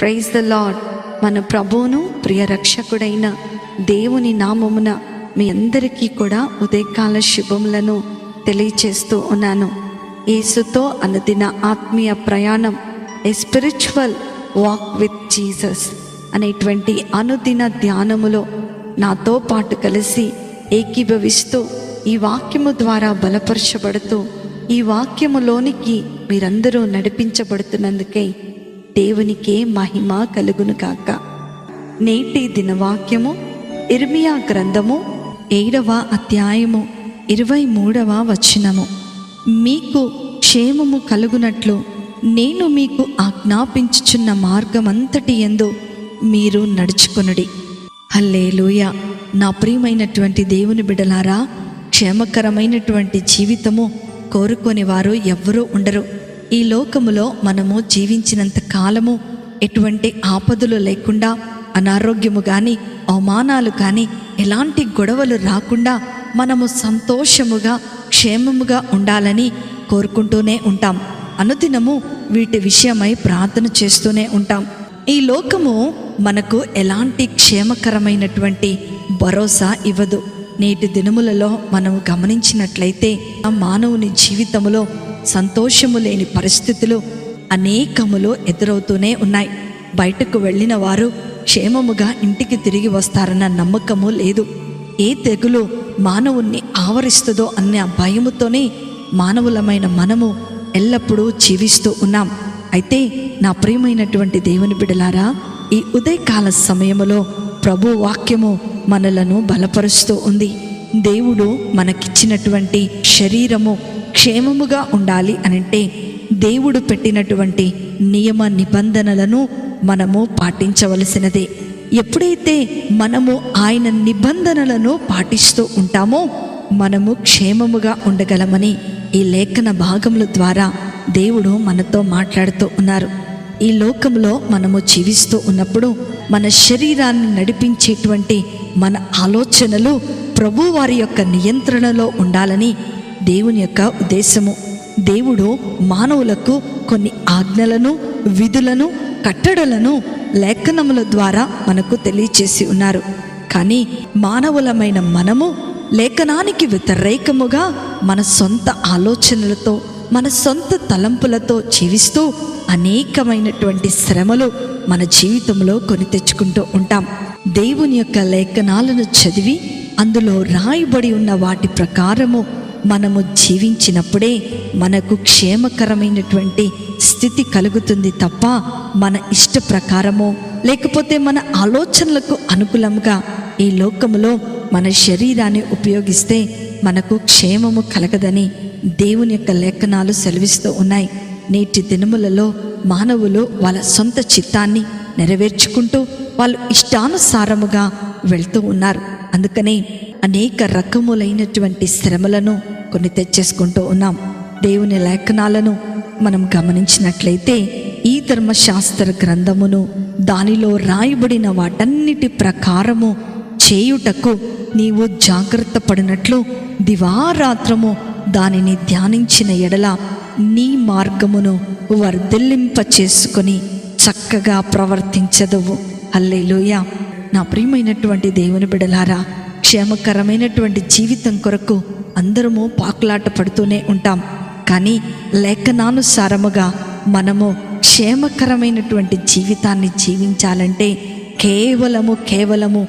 Praise the lord. మన ప్రభువును ప్రియ రక్షకుడైన దేవుని నామమున మీ అందరికీ కూడా ఉదయకాల శుభములను తెలియచేస్తూ ఉన్నాను. యేసుతో అనుదిన ఆత్మీయ ప్రయాణం, a spiritual walk with Jesus అనేటువంటి అనుదిన ధ్యానములో నాతో పాటు కలిసి ఏకీభవిస్తూ ఈ వాక్యము ద్వారా బలపరచబడుతూ ఈ వాక్యములోనికి మీరందరూ నడిపించబడుతున్నందుకే దేవునికే మహిమ కలుగును కాక. నేటి దినవాక్యము ఇర్మియా గ్రంథము 7వ అధ్యాయము 23వ వచనము. మీకు క్షేమము కలుగునట్లు నేను మీకు ఆజ్ఞాపించుచున్న మార్గమంతటి యందు మీరు నడుచుకొనుడి. హల్లెలూయా. నా ప్రియమైనటువంటి దేవుని బిడ్డలారా, క్షేమకరమైనటువంటి జీవితము కోరుకొని వారు ఎవ్వరూ ఉండరు. ఈ లోకములో మనము జీవించినంత కాలము ఎటువంటి ఆపదలు లేకుండా, అనారోగ్యము కానీ అవమానాలు కానీ ఎలాంటి గొడవలు రాకుండా మనము సంతోషముగా క్షేమముగా ఉండాలని కోరుకుంటూనే ఉంటాం. అనుదినము వీటి విషయమై ప్రార్థన చేస్తూనే ఉంటాం. ఈ లోకము మనకు ఎలాంటి క్షేమకరమైనటువంటి భరోసా ఇవ్వదు. నేటి దినములలో మనము గమనించినట్లయితే ఆ మానవుని జీవితములో సంతోషము లేని పరిస్థితులు అనేకములు ఎదురవుతూనే ఉన్నాయి. బయటకు వెళ్ళిన వారు క్షేమముగా ఇంటికి తిరిగి వస్తారన్న నమ్మకము లేదు. ఏ తెగులు మానవుణ్ణి ఆవరిస్తుందో అన్న భయముతోనే మానవులమైన మనము ఎల్లప్పుడూ జీవిస్తూ ఉన్నాం. అయితే నా ప్రియమైనటువంటి దేవుని బిడ్డలారా, ఈ ఉదయకాల సమయములో ప్రభు వాక్యము మనలను బలపరుస్తూ ఉంది. దేవుడు మనకిచ్చినటువంటి శరీరము క్షేమముగా ఉండాలి అనంటే దేవుడు పెట్టినటువంటి నియమ నిబంధనలను మనము పాటించవలసినదే. ఎప్పుడైతే మనము ఆయన నిబంధనలను పాటిస్తూ ఉంటామో మనము క్షేమముగా ఉండగలమని ఈ లేఖన భాగముల ద్వారా దేవుడు మనతో మాట్లాడుతూ ఉన్నారు. ఈ లోకంలో మనము జీవిస్తూ ఉన్నప్పుడు మన శరీరాన్ని నడిపించేటువంటి మన ఆలోచనలు ప్రభు వారి యొక్క నియంత్రణలో ఉండాలని దేవుని యొక్క ఉద్దేశము. దేవుడు మానవులకు కొన్ని ఆజ్ఞలను, విధులను, కట్టడలను లేఖనముల ద్వారా మనకు తెలియచేసి ఉన్నారు. కానీ మానవులమైన మనము లేఖనానికి వ్యతిరేకముగా మన సొంత ఆలోచనలతో, మన సొంత తలంపులతో జీవిస్తూ అనేకమైనటువంటి శ్రమలు మన జీవితంలో కొని తెచ్చుకుంటూ ఉంటాం. దేవుని యొక్క లేఖనాలను చదివి అందులో రాయబడి ఉన్న వాటి ప్రకారము మనము జీవించినప్పుడే మనకు క్షేమకరమైనటువంటి స్థితి కలుగుతుంది తప్ప మన ఇష్ట ప్రకారమో లేకపోతే మన ఆలోచనలకు అనుకూలంగా ఈ లోకములో మన శరీరాన్ని ఉపయోగిస్తే మనకు క్షేమము కలగదని దేవుని యొక్క లేఖనాలు సెలవిస్తూ ఉన్నాయి. నేటి దినములలో మానవులు వాళ్ళ సొంత చిత్తాన్ని నెరవేర్చుకుంటూ వాళ్ళు ఇష్టానుసారముగా వెళ్తూ ఉన్నారు. అందుకనే అనేక రకములైనటువంటి శ్రమలను కొన్ని తెచ్చేసుకుంటూ ఉన్నాం. దేవుని లేఖనాలను మనం గమనించినట్లయితే ఈ ధర్మశాస్త్ర గ్రంథమును దానిలో రాయబడిన వాటన్నిటి ప్రకారము చేయుటకు నీవు జాగ్రత్త పడినట్లు దివారాత్రము దానిని ధ్యానించిన ఎడల నీ మార్గమును వర్ధిల్లింప చేసుకొని చక్కగా ప్రవర్తించదువు. హల్లెలూయా. నా ప్రియమైనటువంటి దేవుని బిడ్డలారా, క్షేమకరమైనటువంటి జీవితం కొరకు అందరము పాకులాట పడుతూనే ఉంటాం. కానీ లేఖనానుసారముగా మనము క్షేమకరమైనటువంటి జీవితాన్ని జీవించాలంటే కేవలము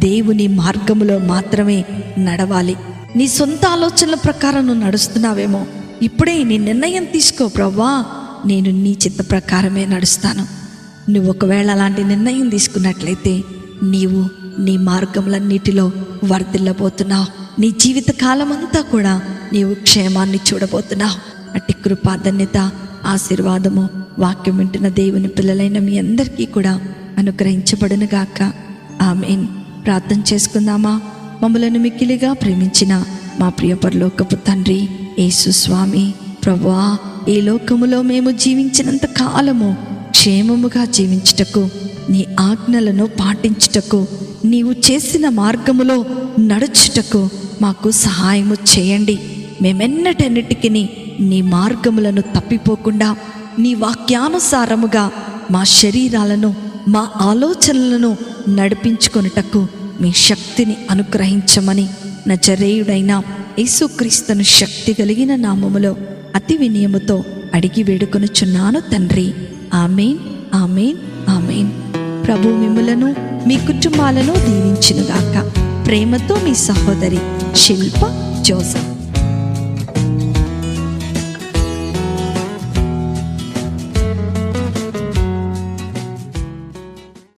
దేవుని మార్గములో మాత్రమే నడవాలి. నీ సొంత ఆలోచనల ప్రకారం నువ్వు నడుస్తున్నావేమో, ఇప్పుడే నీ నిర్ణయం తీసుకో. ప్రభువా, నేను నీ చిత్త ప్రకారమే నడుస్తాను. నువ్వు ఒకవేళ అలాంటి నిర్ణయం తీసుకున్నట్లయితే నీవు నీ మార్గములన్నిటిలో వర్ధిల్లబోతున్నావు. నీ జీవిత కాలం అంతా కూడా నీవు క్షేమాన్ని చూడబోతున్నావు. అట్టి కృపాధన్యత, ఆశీర్వాదము వాక్యం వింటున్న దేవుని పిల్లలైన మీ అందరికీ కూడా అనుగ్రహించబడునుగాక. ఆమేన్. ప్రార్థన చేసుకుందామా? మమ్మలను మిక్కిలిగా ప్రేమించిన మా ప్రియ పరలోకపు తండ్రి యేసు స్వామి, ప్రభువా, ఈ లోకములో మేము జీవించినంత కాలము క్షేమముగా జీవించుటకు, నీ ఆజ్ఞలను పాటించుటకు, నీవు చేసిన మార్గములో నడుచుటకు మాకు సహాయము చేయండి. మేమెన్నటన్నిటికీ నీ మార్గములను తప్పిపోకుండా నీ వాక్యానుసారముగా మా శరీరాలను, మా ఆలోచనలను నడిపించుకొనుటకు మీ శక్తిని అనుగ్రహించమని నజరేయుడైన యేసుక్రీస్తును శక్తి కలిగిన నామములో అతి వినయముతో అడిగి వేడుకొనుచున్నాను తండ్రి. ఆమేన్, ఆమేన్, ఆమేన్. ప్రభు మిమ్ములను, మీ కుటుంబాలను దీవించునుగాక. ప్రేమతో మీ సహోదరి శిల్ప జోసఫ్.